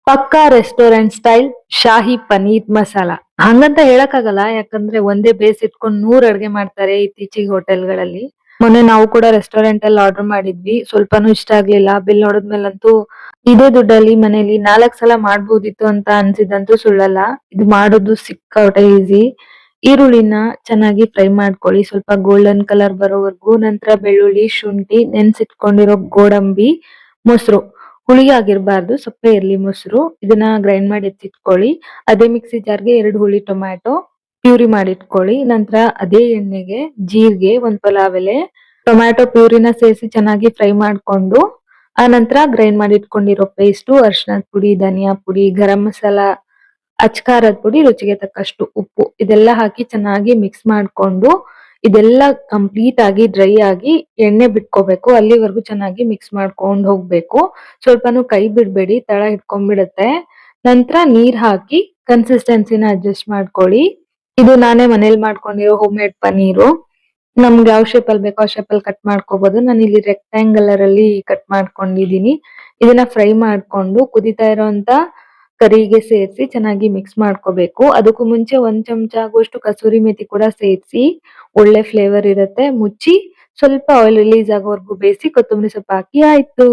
ಪಕ್ಕಾ restaurant style ಶಾಹಿ ಪನೀರ್ ಮಸಾಲ ಹಂಗಂತ ಹೇಳಕ್ಕಾಗಲ್ಲ, ಯಾಕಂದ್ರೆ ಒಂದೇ ಬೇಸ್ ಇಟ್ಕೊಂಡು 100 ಅಡ್ಗೆ ಮಾಡ್ತಾರೆ ಇತ್ತೀಚಿಗೆ ಹೋಟೆಲ್ಗಳಲ್ಲಿ. ಮೊನ್ನೆ ನಾವು ಕೂಡ ರೆಸ್ಟೋರೆಂಟ್ ಅಲ್ಲಿ ಆರ್ಡರ್ ಮಾಡಿದ್ವಿ, ಸ್ವಲ್ಪನೂ ಇಷ್ಟ ಆಗ್ಲಿಲ್ಲ. ಬಿಲ್ ನೋಡಿದ್ಮೇಲಂತೂ ಇದೇ ದುಡ್ಡಲ್ಲಿ ಮನೇಲಿ 4 ಸಲ ಮಾಡ್ಬೋದಿತ್ತು ಅಂತ ಅನ್ಸಿದಂತೂ ಸುಳ್ಳಲ್ಲ. ಇದು ಮಾಡೋದು ಸಿಕ್ಕಾಪಟ್ಟೆ ಈಸಿ. ಈರುಳ್ಳಿನ ಚೆನ್ನಾಗಿ ಫ್ರೈ ಮಾಡ್ಕೊಳ್ಳಿ, ಸ್ವಲ್ಪ ಗೋಲ್ಡನ್ ಕಲರ್ ಬರೋವರೆಗೂ. ನಂತರ ಬೆಳ್ಳುಳ್ಳಿ, ಶುಂಠಿ, ನೆನ್ಸಿಟ್ಕೊಂಡಿರೋ ಗೋಡಂಬಿ, ಮೊಸರು, ಹುಳಿ ಆಗಿರ್ಬಾರ್ದು, ಸಪ್ಪೆ ಇರ್ಲಿ ಮೊಸರು. ಇದನ್ನ ಗ್ರೈಂಡ್ ಮಾಡಿ ಎತ್ತಿಟ್ಕೊಳ್ಳಿ. ಅದೇ ಮಿಕ್ಸಿ ಜಾರ್ಗೆ 2 ಹುಳಿ ಟೊಮ್ಯಾಟೊ ಪ್ಯೂರಿ ಮಾಡಿಟ್ಕೊಳ್ಳಿ. ನಂತರ ಅದೇ ಎಣ್ಣೆಗೆ ಜೀರಿಗೆ, 1 ಪಲಾವ್ ಎಲೆ, ಟೊಮ್ಯಾಟೊ ಪ್ಯೂರಿನ ಸೇರಿಸಿ ಚೆನ್ನಾಗಿ ಫ್ರೈ ಮಾಡ್ಕೊಂಡು, ಆ ನಂತರ ಗ್ರೈಂಡ್ ಮಾಡಿ ಇಟ್ಕೊಂಡಿರೋ ಪೇಸ್ಟು, ಅರಿಶಿನದ ಪುಡಿ, ಧನಿಯಾ ಪುಡಿ, ಗರಂ ಮಸಾಲ, ಅಚ್ಕಾರದ ಪುಡಿ, ರುಚಿಗೆ ತಕ್ಕಷ್ಟು ಉಪ್ಪು, ಇದೆಲ್ಲ ಹಾಕಿ ಚೆನ್ನಾಗಿ ಮಿಕ್ಸ್ ಮಾಡ್ಕೊಂಡು, ಇದೆಲ್ಲ ಕಂಪ್ಲೀಟ್ ಆಗಿ ಡ್ರೈ ಆಗಿ ಎಣ್ಣೆ ಬಿಟ್ಕೋಬೇಕು. ಅಲ್ಲಿವರೆಗೂ ಚೆನ್ನಾಗಿ ಮಿಕ್ಸ್ ಮಾಡ್ಕೊಂಡು ಹೋಗ್ಬೇಕು. ಸ್ವಲ್ಪನೂ ಕೈ ಬಿಡ್ಬೇಡಿ, ತಳ ಹಿಡ್ಕೊಂಡ್ಬಿಡತ್ತೆ. ನಂತರ ನೀರ್ ಹಾಕಿ ಕನ್ಸಿಸ್ಟೆನ್ಸಿನ ಅಡ್ಜಸ್ಟ್ ಮಾಡ್ಕೊಳ್ಳಿ. ಇದು ನಾನೇ ಮನೇಲಿ ಮಾಡ್ಕೊಂಡಿರೋ ಹೋಮ್ ಮೇಡ್ ಪನೀರು. ನಮ್ಗೆ ಯಾವ ಶೇಪ್ ಅಲ್ಲಿ ಬೇಕೋ ಆ ಶೇಪ್ ಅಲ್ಲಿ ಕಟ್ ಮಾಡ್ಕೋಬಹುದು. ನಾನು ಇಲ್ಲಿ ರೆಕ್ಟ್ಯಾಂಗಲರ್ ಅಲ್ಲಿ ಕಟ್ ಮಾಡ್ಕೊಂಡಿದೀನಿ. ಇದನ್ನ ಫ್ರೈ ಮಾಡ್ಕೊಂಡು ಕುದಿತಾ ಇರೋಂತ ಕರಿಗೆ ಸೇರಿಸಿ ಚೆನ್ನಾಗಿ ಮಿಕ್ಸ್ ಮಾಡ್ಕೋಬೇಕು. ಅದಕ್ಕೂ ಮುಂಚೆ 1 ಚಮಚ ಆಗುವಷ್ಟು ಕಸೂರಿ ಮೇಥಿ ಕೂಡ ಸೇರಿಸಿ, ಒಳ್ಳೆ ಫ್ಲೇವರ್ ಇರುತ್ತೆ. ಮುಚ್ಚಿ ಸ್ವಲ್ಪ ಆಯಿಲ್ ರಿಲೀಸ್ ಆಗೋವರೆಗೂ ಬೇಯಿಸಿ, ಕೊತ್ತಂಬರಿ ಸೊಪ್ಪು ಹಾಕಿ ಆಯ್ತು.